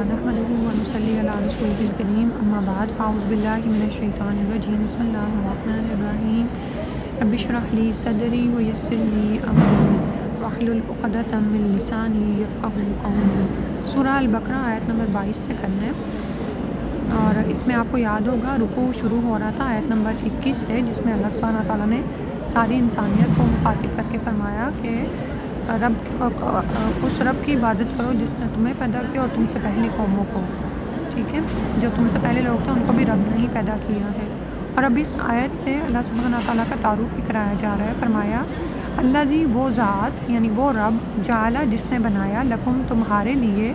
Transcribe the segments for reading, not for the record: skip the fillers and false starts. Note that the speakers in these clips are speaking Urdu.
نحمده ونصلي علی رسولہ الکریم اما بعد فاعوذ باللہ من الشیطان الرجیم بسم اللہ الرحمن الرحیم رب اشرح لی صدری ویسر لی امری واحلل عقدۃ من لسانی یفقهوا قولی۔ سورہ البقرہ آیت نمبر 22 سے کرنا ہے، اور اس میں آپ کو یاد ہوگا رکوع شروع ہو رہا تھا آیت نمبر 21 سے، جس میں اللہ سبحانہ تعالیٰ نے ساری انسانیت کو مخاطب کر کے فرمایا کہ اس رب کی عبادت کرو جس نے تمہیں پیدا کیا اور تم سے پہلی قوموں کو، ٹھیک ہے، جو تم سے پہلے لوگ تھے ان کو بھی رب نے ہی پیدا کیا ہے۔ اور اب اس آیت سے اللہ سبحانہ تعالیٰ کا تعارف ہی کرایا جا رہا ہے۔ فرمایا اللہ جی وہ ذات یعنی وہ رب جعلہ جس نے بنایا لکم تمہارے لیے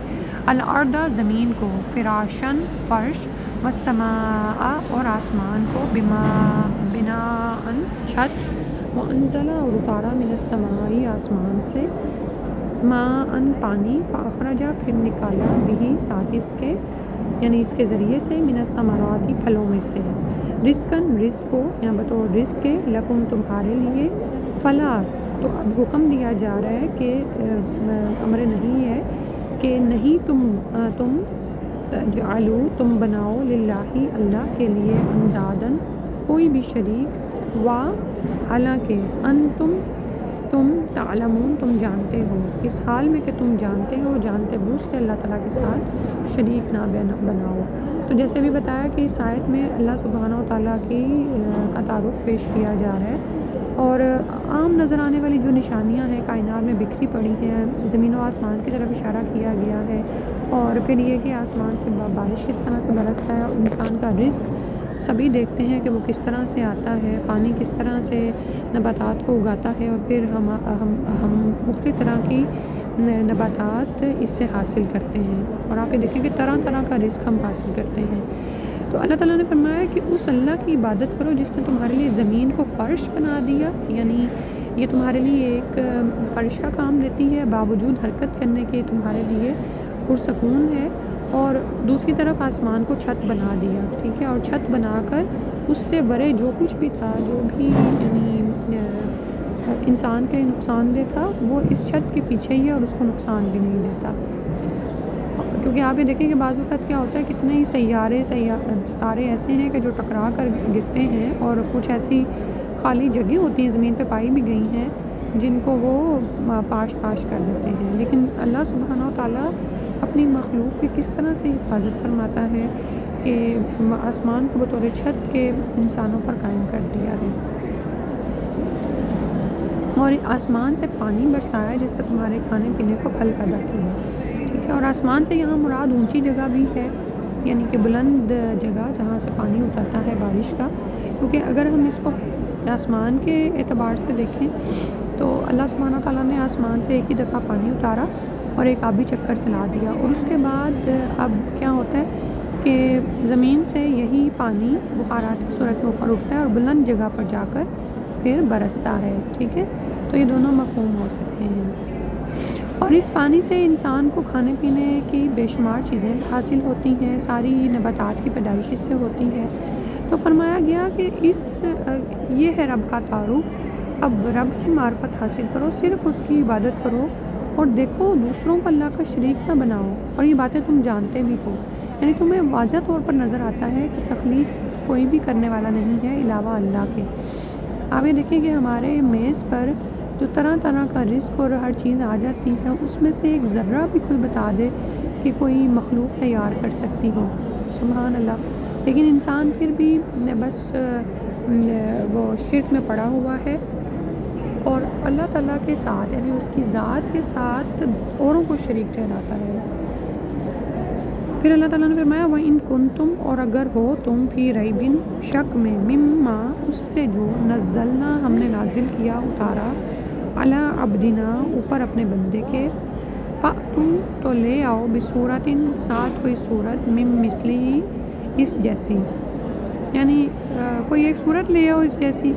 الارض زمین کو فراشن فرش والسماء اور آسمان کو بناء چھت وانزل اور اتارا من السماء آسمان سے ماء پانی فاخرج پھر نکالا بھی ساتھ اس کے یعنی اس کے ذریعے سے من الثمرات پھلوں میں سے رزقاً رزق کو یا بطور رزق کے لکم تمہارے لیے فلا تو اب حکم دیا جا رہا ہے کہ امر نہیں ہے کہ نہیں تم جعلو تم بناؤ للہ اللہ کے لیے اندادن کوئی بھی شریک و حالانکہ تم تعلمون تم جانتے ہو، اس حال میں کہ تم جانتے ہو جانتے بوجھ کے اللہ تعالیٰ کے ساتھ شریک نہ بناؤ۔ تو جیسے بھی بتایا کہ اس آیت میں اللہ سبحانہ و تعالیٰ کی کا تعارف پیش کیا جا رہا ہے، اور عام نظر آنے والی جو نشانیاں ہیں کائنات میں بکھری پڑی ہیں، زمین و آسمان کی طرف اشارہ کیا گیا ہے، اور پھر یہ کہ آسمان سے بارش کس طرح سے برستا ہے اور انسان کا رزق سبھی دیکھتے ہیں کہ وہ کس طرح سے آتا ہے، پانی کس طرح سے نباتات کو اگاتا ہے، اور پھر ہم مختلف طرح کی نباتات اس سے حاصل کرتے ہیں، اور آپ یہ دیکھیں کہ طرح طرح کا رزق ہم حاصل کرتے ہیں۔ تو اللہ تعالیٰ نے فرمایا کہ اس اللہ کی عبادت کرو جس نے تمہارے لیے زمین کو فرش بنا دیا، یعنی یہ تمہارے لیے ایک فرش کا کام دیتی ہے، باوجود حرکت کرنے کے تمہارے لیے پرسکون ہے، اور دوسری طرف آسمان کو چھت بنا دیا، ٹھیک ہے، اور چھت بنا کر اس سے برے جو کچھ بھی تھا جو بھی یعنی انسان کے لیے نقصان دہ تھا وہ اس چھت کے پیچھے ہی ہے اور اس کو نقصان بھی نہیں دیتا، کیونکہ آپ یہ دیکھیں کہ بعض اوقات کیا ہوتا ہے کتنے ہی ستارے ایسے ہیں کہ جو ٹکرا کر گرتے ہیں، اور کچھ ایسی خالی جگہیں ہوتی ہیں زمین پہ پائی بھی گئی ہیں جن کو وہ پاش کر دیتے ہیں، لیکن اللہ سبحانہ و تعالیٰ اپنی مخلوق کی کس طرح سے حفاظت فرماتا ہے کہ آسمان کو بطور چھت کے انسانوں پر قائم کر دیا ہے، اور آسمان سے پانی برسایا جس سے تمہارے کھانے پینے کو پھل پیدا کیا، ٹھیک ہے، اور آسمان سے یہاں مراد اونچی جگہ بھی ہے، یعنی کہ بلند جگہ جہاں سے پانی اترتا ہے بارش کا، کیونکہ اگر ہم اس کو آسمان کے اعتبار سے دیکھیں تو اللہ سبحانہ تعالیٰ نے آسمان سے ایک ہی دفعہ پانی اتارا اور ایک آبی چکر چلا دیا، اور اس کے بعد اب کیا ہوتا ہے کہ زمین سے یہی پانی بخارات کی صورت میں اوپر اٹھتا ہے اور بلند جگہ پر جا کر پھر برستا ہے، ٹھیک ہے، تو یہ دونوں مفہوم ہو سکتے ہیں، اور اس پانی سے انسان کو کھانے پینے کی بے شمار چیزیں حاصل ہوتی ہیں، ساری نباتات کی پیدائش اس سے ہوتی ہے۔ تو فرمایا گیا کہ یہ ہے رب کا تعارف، اب رب کی معرفت حاصل کرو، صرف اس کی عبادت کرو، اور دیکھو دوسروں کو اللہ کا شریک نہ بناؤ، اور یہ باتیں تم جانتے بھی ہو، یعنی تمہیں واضح طور پر نظر آتا ہے کہ تخلیق کوئی بھی کرنے والا نہیں ہے علاوہ اللہ کے۔ آپ یہ دیکھیں کہ ہمارے میز پر جو طرح طرح کا رزق اور ہر چیز آ جاتی ہے، اس میں سے ایک ذرہ بھی کوئی بتا دے کہ کوئی مخلوق تیار کر سکتی ہو، سبحان اللہ، لیکن انسان پھر بھی بس وہ شرک میں پڑا ہوا ہے، اور اللہ تعالیٰ کے ساتھ یعنی اس کی ذات کے ساتھ اوروں کو شریک ٹھہراتا ہے۔ پھر اللہ تعالیٰ نے فرمایا وَإِن كُنتُم اور اگر ہو تم فی ریبٍ شک میں مما اس سے جو نزلنا ہم نے نازل کیا اتارا علی عبدنا اوپر اپنے بندے کے فَأْتُوا تو لے آؤ بصورتٍ ساتھ کوئی صورت من مثلہ اس جیسی، یعنی کوئی ایک صورت لے آؤ اس جیسی،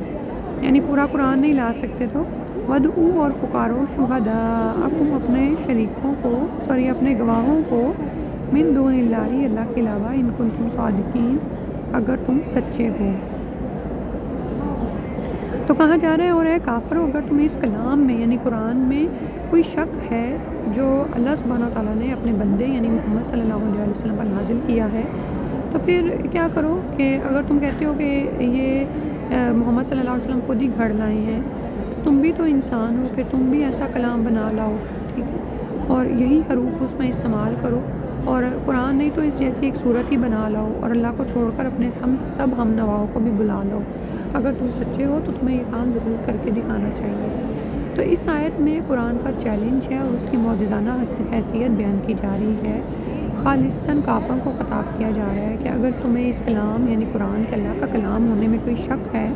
یعنی پورا قرآن نہیں لا سکتے تو وَادْعُوا اور پکارو شہداءکم اپنے شریکوں کو اپنے گواہوں کو من دون اللہ اللہ کے علاوہ ان کنتم صادقین اگر تم سچے ہو۔ تو کہا جا رہا ہے اور اے کافرو اگر تمہیں اس کلام میں یعنی قرآن میں کوئی شک ہے جو اللہ سبحانہ تعالیٰ نے اپنے بندے یعنی محمد صلی اللہ علیہ وسلم پر نازل کیا ہے، تو پھر کیا کرو کہ اگر تم کہتے ہو کہ یہ محمد صلی اللہ علیہ وسلم خود ہی گھڑ لائے ہیں، تو تم بھی تو انسان ہو، پھر تم بھی ایسا کلام بنا لاؤ، ٹھیک ہے، اور یہی حروف اس میں استعمال کرو، اور قرآن نہیں تو اس جیسی ایک صورت ہی بنا لاؤ، اور اللہ کو چھوڑ کر اپنے ہم نواؤں کو بھی بلا لو۔ اگر تم سچے ہو تو تمہیں یہ کام ضرور کر کے دکھانا چاہیے۔ تو اس آیت میں قرآن کا چیلنج ہے اور اس کی معجزانہ حیثیت بیان کی جا رہی ہے۔ خالصتاً کافروں کو خطاب کیا جا رہا ہے کہ اگر تمہیں اس کلام یعنی قرآن کے اللہ کا کلام ہونے میں کوئی شک ہے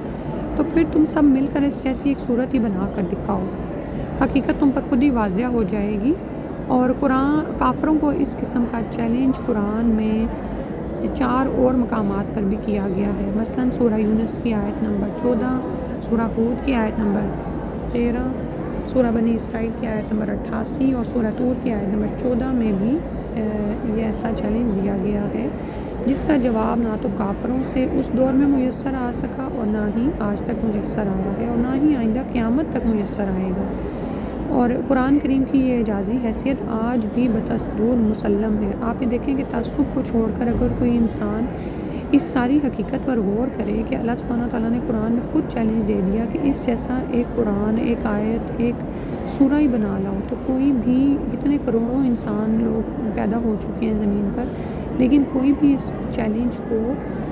تو پھر تم سب مل کر اس جیسی ایک صورت ہی بنا کر دکھاؤ، حقیقت تم پر خود ہی واضح ہو جائے گی۔ اور کافروں کو اس قسم کا چیلنج قرآن میں 4 اور مقامات پر بھی کیا گیا ہے، مثلاً سورہ یونس کی آیت نمبر 14، سورہ ہود کی آیت نمبر 13، سورہ بنی اسرائیل کی آیت نمبر 88 اور سورہ طور کی آیت نمبر 14 میں بھی یہ ایسا چیلنج دیا گیا ہے، جس کا جواب نہ تو کافروں سے اس دور میں میسر آ سکا اور نہ ہی آج تک میسر آ رہا ہے اور نہ ہی آئندہ قیامت تک میسر آئے گا۔ اور قرآن کریم کی یہ اعجازی حیثیت آج بھی بدستور مسلم ہے۔ آپ یہ دیکھیں کہ تعصب کو چھوڑ کر اگر کوئی انسان اس ساری حقیقت پر غور کرے کہ اللہ سبحانہ تعالیٰ نے قرآن میں خود چیلنج دے دیا کہ اس جیسا ایک قرآن، ایک آیت، ایک سورہ ہی بنا لاؤ، تو کوئی بھی اتنے کروڑوں انسان لوگ پیدا ہو چکے ہیں زمین پر، لیکن کوئی بھی اس چیلنج کو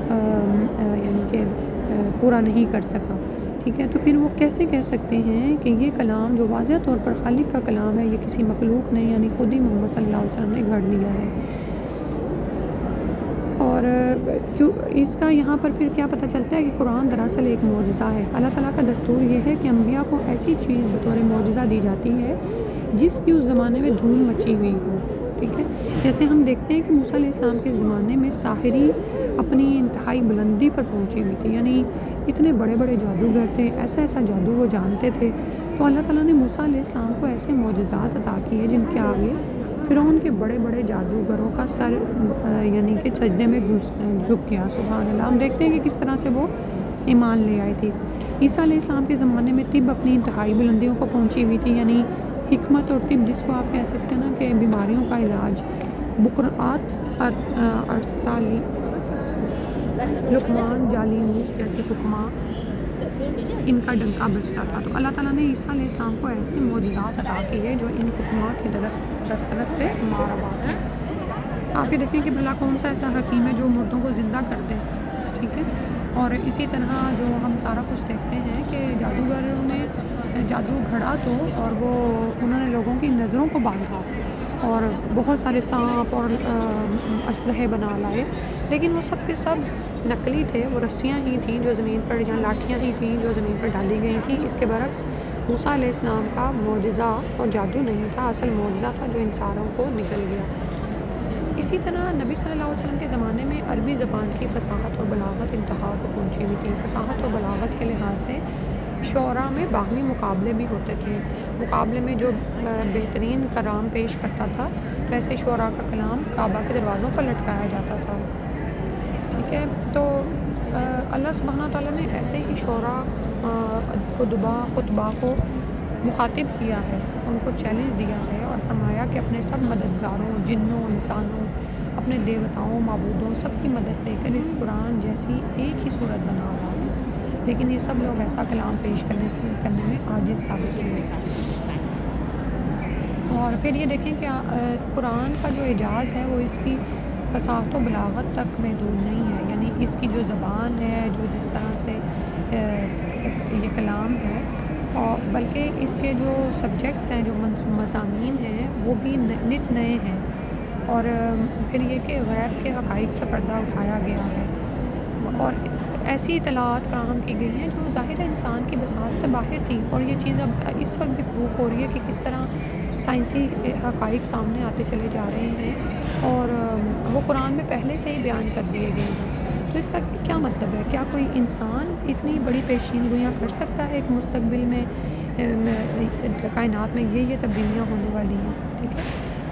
یعنی کہ پورا نہیں کر سکا، ٹھیک ہے۔ تو پھر وہ کیسے کہہ سکتے ہیں کہ یہ کلام جو واضح طور پر خالق کا کلام ہے، یہ کسی مخلوق نے یعنی خود ہی محمد صلی اللہ علیہ وسلم نے گھڑ لیا ہے؟ اور اس کا یہاں پر پھر کیا پتہ چلتا ہے کہ قرآن دراصل ایک معجزہ ہے۔ اللہ تعالیٰ کا دستور یہ ہے کہ انبیاء کو ایسی چیز بطور معجزہ دی جاتی ہے جس کی اس زمانے میں دھوم مچی ہوئی ہو، ٹھیک ہے۔ جیسے ہم دیکھتے ہیں کہ موسیٰ علیہ السلام کے زمانے میں ساحری اپنی انتہائی بلندی پر پہنچی ہوئی تھی، یعنی اتنے بڑے بڑے جادوگر تھے، ایسا ایسا جادو وہ جانتے تھے، تو اللہ تعالیٰ نے موسیٰ علیہ السلام کو ایسے معجزات عطا کیے جن کے آگے فرعون کے بڑے بڑے جادوگروں کا سر یعنی کہ سجدے میں جھک گیا، سبحان اللہ۔ ہم دیکھتے ہیں کہ کس طرح سے وہ ایمان لے آئے تھے۔ عیسیٰ علیہ السلام کے زمانے میں طب اپنی انتہائی بلندیوں کو پہنچی ہوئی تھی، یعنی حکمت اور طب جس کو آپ کہہ سکتے ہیں نا کہ بیماریوں کا علاج، بقرات، ارسطالی، لقمان، جالینوس جیسے حکماں، ان کا ڈنکا بجتا تھا۔ تو اللہ تعالیٰ نے عیسیٰ علیہ السلام کو ایسے معجزات عطا کیے جو ان حکماں کے دسترس سے ماربات ہیں۔ آپ یہ دیکھیں کہ بھلا کون سا ایسا حکیم ہے جو مردوں کو زندہ کر دے، ٹھیک ہے۔ اور اسی طرح جو ہم سارا کچھ دیکھتے ہیں کہ جادوگروں نے جادو گھڑا تو، اور وہ انہوں نے لوگوں کی نظروں کو باندھا اور بہت سارے سانپ اور اسلحے بنا لائے، لیکن وہ سب کے سب نقلی تھے، وہ رسیاں ہی تھیں جو زمین پر، یا لاٹھیاں ہی تھیں جو زمین پر ڈالی گئی تھیں۔ اس کے برعکس موسیٰ علیہ السلام کا معجزہ اور جادو نہیں تھا، اصل معجزہ تھا جو انسانوں کو نکل گیا۔ اسی طرح نبی صلی اللہ علیہ وسلم کے زمانے میں عربی زبان کی فصاحت اور بلاغت انتہا کو پہنچی ہوئی تھی۔ فصاحت اور بلاغت کے لحاظ سے شعراء میں باہمی مقابلے بھی ہوتے تھے، مقابلے میں جو بہترین کلام پیش کرتا تھا ویسے شعراء کا کلام کعبہ کے دروازوں پر لٹکایا جاتا تھا، ٹھیک ہے۔ تو اللہ سبحانہ تعالیٰ نے ایسے ہی شعراء، خطبہ کو مخاطب کیا ہے، ان کو چیلنج دیا ہے اور فرمایا کہ اپنے سب مددگاروں، جنوں، انسانوں، اپنے دیوتاؤں، معبودوں، سب کی مدد لے کر اس قرآن جیسی ایک ہی صورت بنا رہا ہے، لیکن یہ سب لوگ ایسا کلام پیش کرنے میں عاجز ثابت ہوئے۔ اور پھر یہ دیکھیں کہ قرآن کا جو اعجاز ہے وہ اس کی فصاحت و بلاغت تک محدود نہیں ہے، یعنی اس کی جو زبان ہے، جو جس طرح سے یہ کلام ہے، اور بلکہ اس کے جو سبجیکٹس ہیں، جو مضامین ہیں، وہ بھی نت نئے ہیں، اور پھر یہ کہ غیب کے حقائق سے پردہ اٹھایا گیا ہے، اور ایسی اطلاعات فراہم کی گئی ہیں جو ظاہر انسان کی بساط سے باہر تھیں، اور یہ چیز اب اس وقت بھی پروف ہو رہی ہے کہ کس طرح سائنسی حقائق سامنے آتے چلے جا رہے ہیں، اور وہ قرآن میں پہلے سے ہی بیان کر دیے گئے ہیں۔ تو اس کا کیا مطلب ہے؟ کیا کوئی انسان اتنی بڑی پیشین گوئیاں کر سکتا ہے کہ مستقبل میں کائنات میں یہ تبدیلیاں ہونے والی ہیں، ٹھیک ہے؟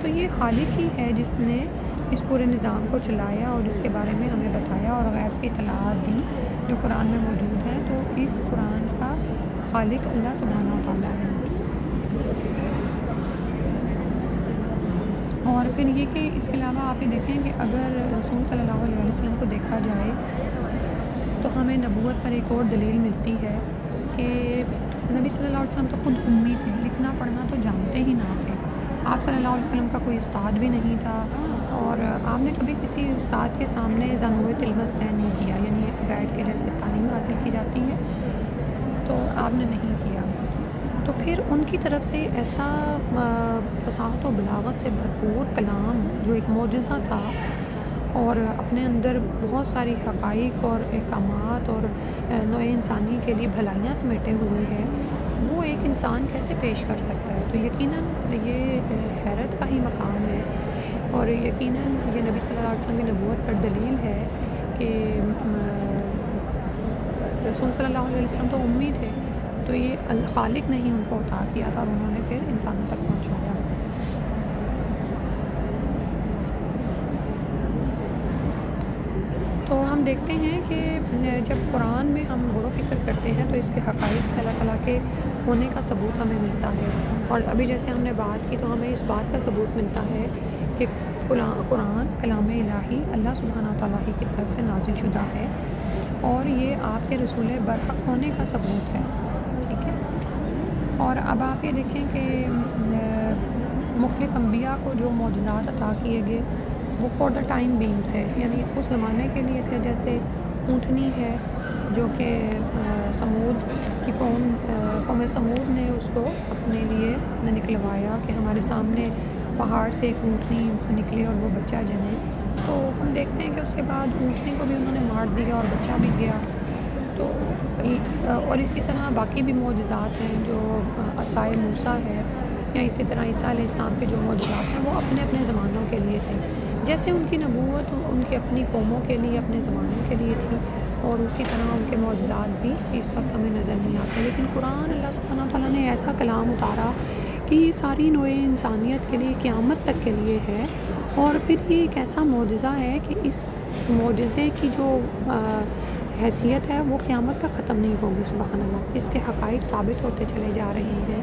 تو یہ خالق ہی ہے جس نے اس پورے نظام کو چلایا اور اس کے بارے میں ہمیں بتایا اور غیب کی اطلاعات دی جو قرآن میں موجود ہیں۔ تو اس قرآن کا خالق اللہ سبحانہ و تعالیٰ ہے۔ اور پھر یہ کہ اس کے علاوہ آپ یہ دیکھیں کہ اگر رسول صلی اللہ علیہ وسلم کو دیکھا جائے تو ہمیں نبوت پر ایک اور دلیل ملتی ہے کہ نبی صلی اللہ علیہ وسلم تو خود امی تھے، لکھنا پڑھنا تو جانتے ہی نہ تھے۔ آپ صلی اللہ علیہ وسلم کا کوئی استاد بھی نہیں تھا، اور آپ نے کبھی کسی استاد کے سامنے ضموع تلمس طے نہیں کیا، یعنی بیٹھ کے جیسے تعلیم حاصل کی جاتی ہے تو آپ نے نہیں کیا۔ تو پھر ان کی طرف سے ایسا فصاحت و بلاغت سے بھرپور کلام جو ایک معجزہ تھا، اور اپنے اندر بہت ساری حقائق اور احکامات اور نوع انسانی کے لیے بھلائیاں سمیٹے ہوئے ہیں، وہ ایک انسان کیسے پیش کر سکتا ہے؟ تو یقیناً یہ حیرت کا ہی مقام ہے، اور یقیناً یہ نبی صلی اللہ علیہ وسلم کی نبوت پر دلیل ہے کہ رسول صلی اللہ علیہ وسلم تو امی تھے، تو یہ خالق نے ہی ان کو عطا کیا تھا، اور انہوں نے پھر انسانوں تک پہنچایا۔ تو ہم دیکھتے ہیں کہ جب قرآن میں ہم غور و فکر کرتے ہیں تو اس کے حقائق سے اللہ تعالیٰ کے ہونے کا ثبوت ہمیں ملتا ہے، اور ابھی جیسے ہم نے بات کی تو ہمیں اس بات کا ثبوت ملتا ہے کہ قرآن کلام الہی اللہ سبحانہ تعالیٰ ہی کی طرف سے نازل شدہ ہے، اور یہ آپ کے رسول برحق ہونے کا ثبوت ہے، ٹھیک ہے۔ اور اب آپ یہ دیکھیں کہ مختلف انبیاء کو جو معجزات عطا کیے گئے وہ فار دا ٹائم بینگ تھے، یعنی اس زمانے کے لیے تھے، جیسے اونٹنی ہے جو کہ سمود کی قوم سمود نے اس کو اپنے لیے نکلوایا کہ ہمارے سامنے پہاڑ سے ایک اونٹنی نکلی اور وہ بچہ جنے، تو ہم دیکھتے ہیں کہ اس کے بعد اونٹنی کو بھی انہوں نے مار دیا اور بچہ بھی گیا۔ تو اور اسی طرح باقی بھی معجزات ہیں، جو عصائے موسیٰ ہے، یا اسی طرح عیسیٰ علیہ السلام کے جو معجزات ہیں وہ اپنے اپنے زمانوں کے لیے تھے، جیسے ان کی نبوت ان کی اپنی قوموں کے لیے اپنے زمانوں کے لیے تھی، اور اسی طرح ان کے معجزات بھی اس وقت ہمیں نظر نہیں آتے۔ لیکن قرآن اللہ سبحانہ تعالیٰ نے ایسا کلام اتارا کہ یہ ساری نوع انسانیت کے لیے قیامت تک کے لیے ہے، اور پھر یہ ایک ایسا معجزہ ہے کہ اس معجزے کی جو حیثیت ہے وہ قیامت تک ختم نہیں ہوگی، سبحان اللہ۔ اس کے حقائق ثابت ہوتے چلے جا رہے ہیں،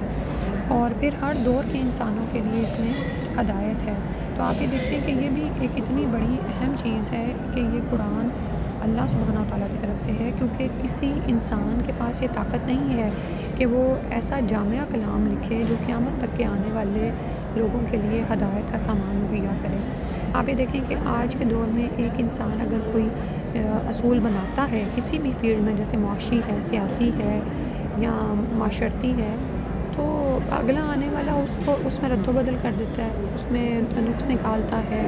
اور پھر ہر دور کے انسانوں کے لیے اس میں ہدایت ہے۔ تو آپ یہ دیکھیں کہ یہ بھی ایک اتنی بڑی اہم چیز ہے کہ یہ قرآن اللہ سبحانہ تعالیٰ کی طرف سے ہے، کیونکہ کسی انسان کے پاس یہ طاقت نہیں ہے کہ وہ ایسا جامعہ کلام لکھے جو قیامت تک کے آنے والے لوگوں کے لیے ہدایت کا سامان مہیا کرے۔ آپ یہ دیکھیں کہ آج کے دور میں ایک انسان اگر کوئی اصول بناتا ہے کسی بھی فیلڈ میں، جیسے معاشی ہے، سیاسی ہے، یا معاشرتی ہے، تو اگلا آنے والا اس میں رد و بدل کر دیتا ہے، اس میں نقص نکالتا ہے،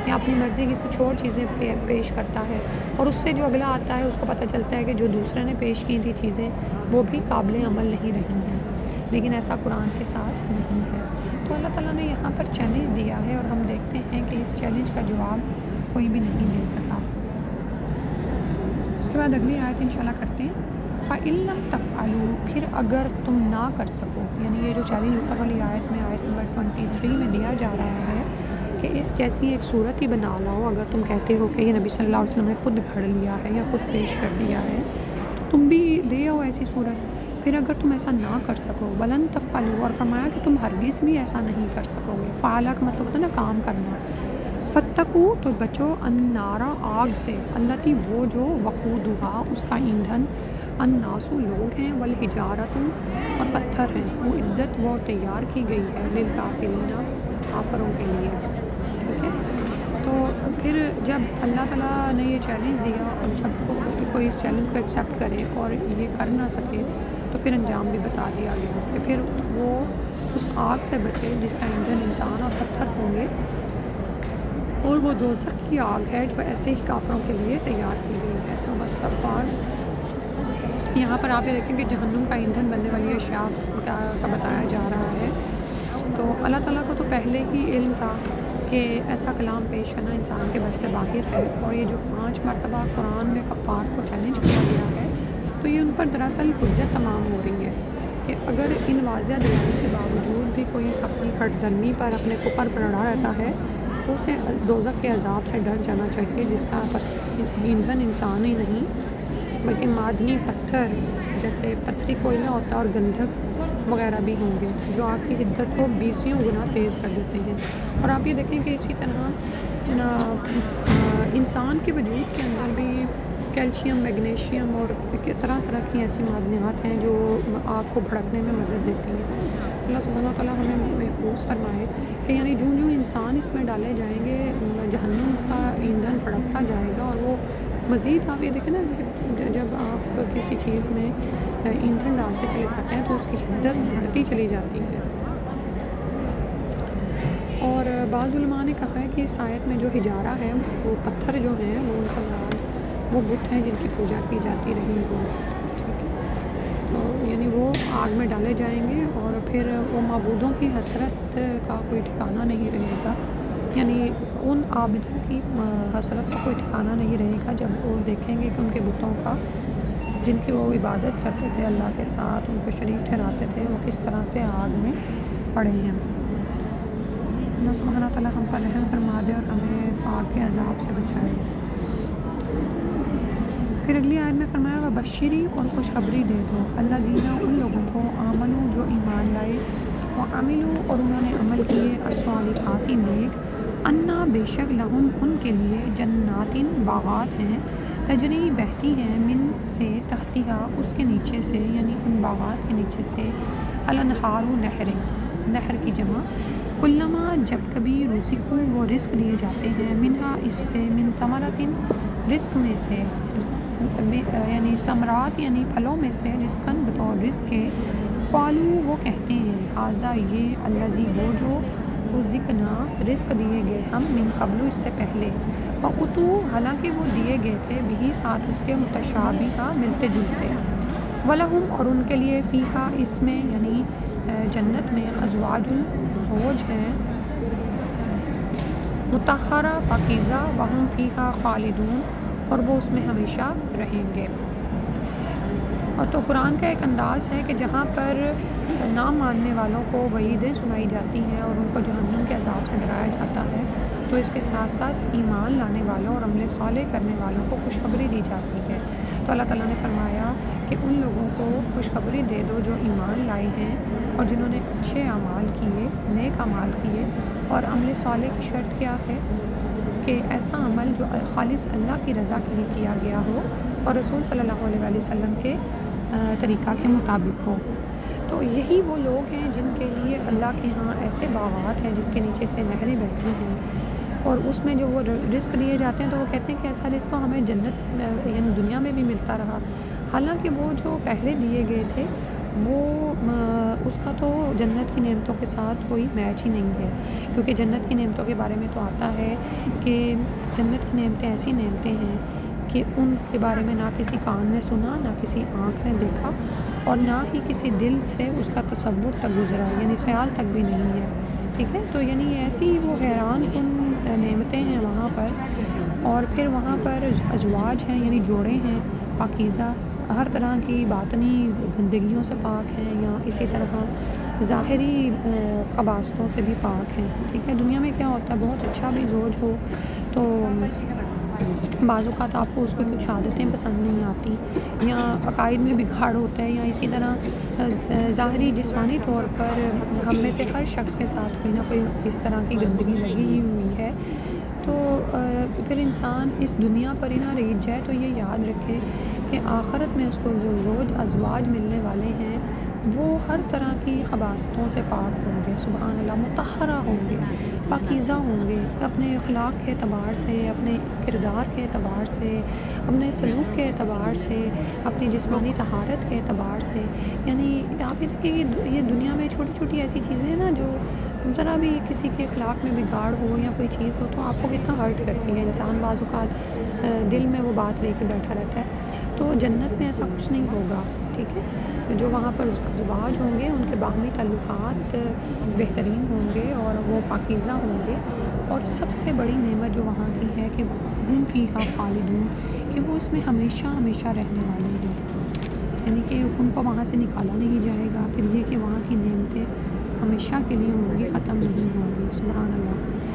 یا اپنی مرضی کی کچھ اور چیزیں پیش کرتا ہے، اور اس سے جو اگلا آتا ہے اس کو پتہ چلتا ہے کہ جو دوسرے نے پیش کی تھی چیزیں وہ بھی قابل عمل نہیں رہی ہیں، لیکن ایسا قرآن کے ساتھ نہیں ہے۔ تو اللہ تعالیٰ نے یہاں پر چیلنج دیا ہے، اور ہم دیکھتے ہیں کہ اس چیلنج کا جواب کوئی بھی نہیں دے سکا۔ اس کے بعد اگلی آیت انشاءاللہ کرتے ہیں، فَإِن لَمْ تَفْعَلُوا، پھر اگر تم نہ کر سکو، یعنی یہ جو چیلنج اوپر والی آیت میں آیت نمبر 23 میں دیا جا رہا ہے کہ اس جیسی ایک صورت ہی بنا لاؤ، اگر تم کہتے ہو کہ یہ نبی صلی اللہ علیہ وسلم نے خود گھڑ لیا ہے یا خود پیش کر دیا ہے، تو تم بھی لے آؤ ایسی صورت۔ پھر اگر تم ایسا نہ کر سکو، وَلَن تَفْعَلُوا، اور فرمایا کہ تم ہرگز بھی ایسا نہیں کر سکو گے۔ فعلا کا مطلب ہوتا ہے نا کام کرنا۔ فَاتَّقُوا، تو بچو، النَّارَ، آگ سے، الَّتِی، وہ جو، وقودھا، اس کا ایندھن، الناس، لوگ ہیں، والحجارۃ، اور پتھر ہیں، اعدت، وہ تیار کی گئی ہے، للکافرین، کافروں کے لیے، ٹھیک ہے۔ تو پھر جب اللہ تعالیٰ نے یہ چیلنج دیا، اور جب کوئی اس چیلنج کو ایکسیپٹ کرے اور یہ کر نہ سکے تو پھر انجام بھی بتا دیا گیا کہ پھر وہ اس آگ سے بچے جس کا ایندھن انسان اور پتھر ہوں گے، اور وہ دوزخ کی آگ ہے جو ایسے ہی کافروں کے لیے تیار کی گئی ہے۔ تو بس یہاں پر آپ یہ دیکھیں کہ جہنم کا ایندھن بننے والی اشیاء کا بتایا جا رہا ہے۔ تو اللہ تعالیٰ کو تو پہلے ہی علم تھا کہ ایسا کلام پیش کرنا انسان کے بس سے باہر ہے، اور یہ جو 5 مرتبہ قرآن میں کفار کو چیلنج کیا گیا ہے تو یہ ان پر دراصل حجت تمام ہو رہی ہے کہ اگر ان واضح دلائل کے باوجود بھی کوئی اپنی ہٹ درمی پر اپنے کفر پر اڑا رہتا ہے تو اسے دوزخ کے عذاب سے ڈر جانا چاہیے، جس کا ایندھن انسان ہی نہیں بلکہ معدنی پتھر، جیسے پتھری کوئلہ ہوتا ہے اور گندھک وغیرہ بھی ہوں گے جو آپ کی عدت کو 20 گنا تیز کر دیتے ہیں۔ اور آپ یہ دیکھیں کہ اسی طرح انسان کے وجود کے اندر بھی کیلشیم، میگنیشیم اور طرح طرح کی ایسی معدنیات ہیں جو آگ کو بھڑکنے میں مدد دیتی ہیں۔ اللہ سبحانہ تعالیٰ ہمیں محفوظ فرمائے کہ یعنی جوں جوں انسان اس میں ڈالے جائیں گے جہنم کا ایندھن بھڑکتا جائے گا، اور وہ مزید آپ یہ دیکھیں نا کہ جب آپ کسی چیز میں ایندھن ڈالتے چلے جاتے ہیں تو اس کی حدت بڑھتی چلی جاتی ہے۔ اور بعض علماء نے کہا ہے کہ اس آیت میں جو حجارہ ہے وہ پتھر جو ہیں وہ ان سے مراد وہ بت ہیں جن کی پوجا کی جاتی رہی ہو، ٹھیک ہے، تو یعنی وہ آگ میں ڈالے جائیں گے اور پھر وہ معبودوں کی حسرت کا کوئی ٹھکانہ نہیں رہے گا، یعنی ان عابدوں کی حسرت کا کوئی ٹھکانہ نہیں رہے گا جب وہ دیکھیں گے کہ ان کے بتوں کا جن کی وہ عبادت کرتے تھے اللہ کے ساتھ، ان کو شریک ٹھہراتے تھے، وہ کس طرح سے آگ میں پڑے ہیں۔ اللہ سبحانہ تعالیٰ ہم پر رحم فرما دے اور ہمیں آگ کے عذاب سے بچائے۔ پھر اگلی آیت میں فرمایا وہ بشری اور خوشخبری دے دو اللہ دینا ان لوگوں کو آمنو جو ایمان لائے، وہ عملو اور انہوں نے عمل کیے، الصالحات نیک، انا بے شک لہم ان کے لیے جناتن باغات ہیں، تجری بہتی ہیں، من سے تحتہا اس کے نیچے سے، یعنی ان باغات کے نیچے سے، الانہار نہریں، نہر کی جمع، کلما جب کبھی رزقو وہ رزق دیے جاتے ہیں، منہا اس سے، من ثمرتن رزق میں سے، یعنی ثمرات یعنی پھلوں میں سے، رزقن بطور رزق کے، قالو وہ کہتے ہیں، ھذا یہ، الذی وہ جو، رزقنا رزق دیے گئے ہم، من قبل اس سے پہلے، واتو حالانکہ وہ دیے گئے تھے، بھی ساتھ اس کے متشابہہ ملتے جلتے، ولہم اور ان کے لیے، فیہا اس میں یعنی جنت میں، ازواج فوج ہیں، مطہرہ پاکیزہ، وہم فیہا خالدون اور وہ اس میں ہمیشہ رہیں گے۔ اور تو قرآن کا ایک انداز ہے کہ جہاں پر نہ ماننے والوں کو وعیدیں سنائی جاتی ہیں اور ان کو جہنم کے عذاب سے ڈرایا جاتا ہے، تو اس کے ساتھ ساتھ ایمان لانے والوں اور عمل صالح کرنے والوں کو خوشخبری دی جاتی ہے۔ تو اللہ تعالیٰ نے فرمایا کہ ان لوگوں کو خوشخبری دے دو جو ایمان لائے ہیں اور جنہوں نے اچھے اعمال کیے، نیک اعمال کیے، اور عمل صالح کی شرط کیا ہے کہ ایسا عمل جو خالص اللہ کی رضا کے لیے کیا گیا ہو اور رسول صلی اللہ علیہ وآلہ وسلم کے طریقہ کے مطابق ہو۔ تو یہی وہ لوگ ہیں جن کے لیے اللہ کے ہاں ایسے باغات ہیں جن کے نیچے سے نہریں بہتی ہیں، اور اس میں جو وہ رزق دیے جاتے ہیں تو وہ کہتے ہیں کہ ایسا رزق تو ہمیں جنت یعنی دنیا میں بھی ملتا رہا، حالانکہ وہ جو پہلے دیے گئے تھے وہ اس کا تو جنت کی نعمتوں کے ساتھ کوئی میچ ہی نہیں ہے، کیونکہ جنت کی نعمتوں کے بارے میں تو آتا ہے کہ جنت کی نعمتیں ایسی نعمتیں ہیں کہ ان کے بارے میں نہ کسی کان نے سنا، نہ کسی آنکھ نے دیکھا، اور نہ ہی کسی دل سے اس کا تصور تک گزرا، یعنی خیال تک بھی نہیں ہے، ٹھیک ہے، تو یعنی ایسی وہ حیران کن نعمتیں ہیں وہاں پر، اور پھر وہاں پر ازواج ہیں یعنی جوڑے ہیں، پاکیزہ ہر طرح کی باطنی گندگیوں سے پاک ہیں، یا اسی طرح ظاہری قباستوں سے بھی پاک ہیں، ٹھیک ہے۔ دنیا میں کیا ہوتا ہے بہت اچھا بھی زوج ہو تو بعض اوقات آپ کو اس کو کچھ عادتیں پسند نہیں آتی، یا عقائد میں بگاڑ ہوتا ہے، یا اسی طرح ظاہری جسمانی طور پر ہم میں سے ہر شخص کے ساتھ کوئی نہ کوئی اس طرح کی گندگی لگی ہی ہوئی ہے، تو پھر انسان اس دنیا پر ہی نہ ریجھ جائے، تو یہ یاد رکھے کہ آخرت میں اس کو جو زوج ازواج ملنے والے ہیں وہ ہر طرح کی خباستوں سے پاک ہوں گے، سبحان اللہ، مطہرہ ہوں گے، پاکیزہ ہوں گے، اپنے اخلاق کے اعتبار سے، اپنے کردار کے اعتبار سے، اپنے سلوک کے اعتبار سے، اپنی جسمانی طہارت کے اعتبار سے، یعنی آپ یہ دیکھیں کہ یہ دنیا میں چھوٹی چھوٹی ایسی چیزیں ہیں نا جو ذرا بھی کسی کے اخلاق میں بگاڑ ہو یا کوئی چیز ہو تو آپ کو کتنا ہرٹ کرتی ہے، انسان بعض اوقات دل میں وہ بات لے کے بیٹھا رہتا ہے، تو جنت میں ایسا کچھ نہیں ہوگا، ٹھیک ہے، جو وہاں پر ازواج ہوں گے ان کے باہمی تعلقات بہترین ہوں گے اور وہ پاکیزہ ہوں گے، اور سب سے بڑی نعمت جو وہاں کی ہے کہ ہم فیہا خالدون، کہ وہ اس میں ہمیشہ ہمیشہ رہنے والے ہیں، یعنی کہ ان کو وہاں سے نکالا نہیں جائے گا، پھر یہ کہ وہاں کی نعمتیں ہمیشہ کے لیے ہوں گی، ختم نہیں ہوں گی، سبحان اللہ۔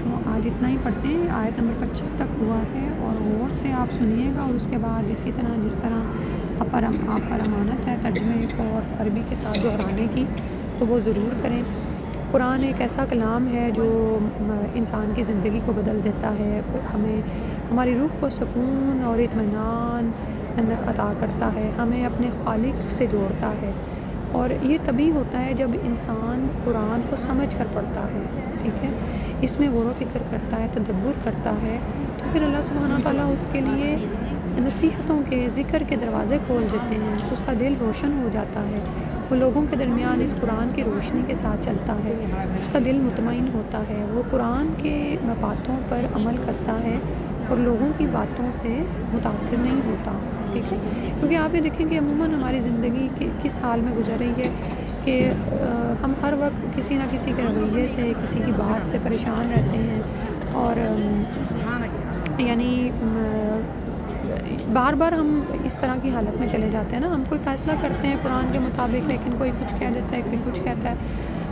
تو آج اتنا ہی پڑھتے ہیں، آیت نمبر 25 تک ہوا ہے، اور غور سے آپ سنیے گا، اور اس کے بعد اسی طرح جس طرح آپ پر امانت ہے ترجمے کو اور عربی کے ساتھ دہرانے کی، تو وہ ضرور کریں۔ قرآن ایک ایسا کلام ہے جو انسان کی زندگی کو بدل دیتا ہے، ہمیں ہماری روح کو سکون اور اطمینان عطا کرتا ہے، ہمیں اپنے خالق سے جوڑتا ہے، اور یہ تبھی ہوتا ہے جب انسان قرآن کو سمجھ کر پڑھتا ہے، ٹھیک ہے، اس میں غور و فکر کرتا ہے، تدبر کرتا ہے، تو پھر اللہ سبحانہ تعالیٰ اس کے لیے نصیحتوں کے ذکر کے دروازے کھول دیتے ہیں، اس کا دل روشن ہو جاتا ہے، وہ لوگوں کے درمیان اس قرآن کی روشنی کے ساتھ چلتا ہے، اس کا دل مطمئن ہوتا ہے، وہ قرآن کے باتوں پر عمل کرتا ہے اور لوگوں کی باتوں سے متاثر نہیں ہوتا، ٹھیک ہے، کیونکہ آپ یہ دیکھیں کہ عموماً ہماری زندگی کس حال میں گزر رہی ہے کہ ہم ہر وقت کسی نہ کسی کے رویے سے، کسی کی بات سے پریشان رہتے ہیں، اور یعنی بار بار ہم اس طرح کی حالت میں چلے جاتے ہیں نا، ہم کوئی فیصلہ کرتے ہیں قرآن کے مطابق، لیکن کوئی کچھ کہہ دیتا ہے، کوئی کچھ کہتا ہے،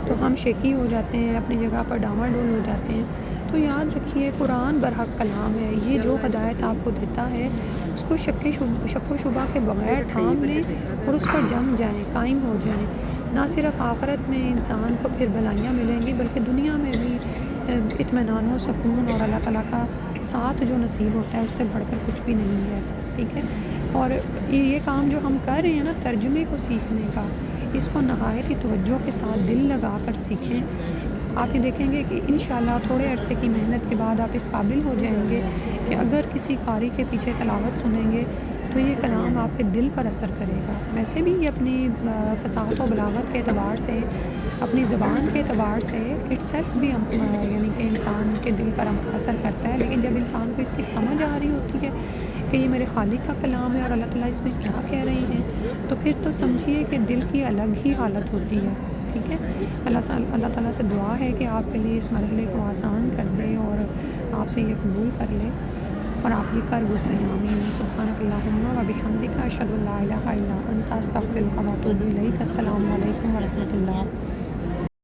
تو ہم شیکی ہو جاتے ہیں، اپنی جگہ پر ڈاواڈول ہو جاتے ہیں۔ تو یاد رکھیے قرآن برحق کلام ہے، یہ جو ہدایت آپ کو دیتا ہے اس کو شک و شبہ کے بغیر تھام لیں اور اس پر جم جائیں، قائم ہو جائیں، نہ صرف آخرت میں انسان کو پھر بھلائیاں ملیں گی بلکہ دنیا میں بھی اطمینان و سکون اور اللہ تعالیٰ کا ساتھ جو نصیب ہوتا ہے اس سے بڑھ کر کچھ بھی نہیں ہے، ٹھیک ہے۔ اور یہ کام جو ہم کر رہے ہیں نا ترجمے کو سیکھنے کا، اس کو نہایت ہی توجہ کے ساتھ دل لگا کر سیکھیں، آپ یہ دیکھیں گے کہ انشاءاللہ تھوڑے عرصے کی محنت کے بعد آپ اس قابل ہو جائیں گے کہ اگر کسی قاری کے پیچھے تلاوت سنیں گے تو یہ کلام آپ کے دل پر اثر کرے گا۔ ویسے بھی یہ اپنی فصاحت و بلاغت کے اعتبار سے، اپنی زبان کے اعتبار سے اٹ سیلف بھی یعنی کہ انسان کے دل پر اثر کرتا ہے، لیکن جب انسان کو اس کی سمجھ آ رہی ہوتی ہے کہ یہ میرے خالق کا کلام ہے اور اللہ تعالیٰ اس میں کیا کہہ رہے ہیں، تو پھر تو سمجھیے کہ دل کی الگ ہی حالت ہوتی ہے، ٹھیک ہے۔ اللہ تعالیٰ سے دعا ہے کہ آپ کے لیے اس مرحلے کو آسان کر دے اور آپ سے یہ قبول کر لے اور آپ یہ کر گزریں، آمین۔ سبحانک اللہم و بحمدک، اشہد ان لا الہ الا انت، استغفرک و اتوب الیک۔ السلام علیکم ورحمۃ اللہ۔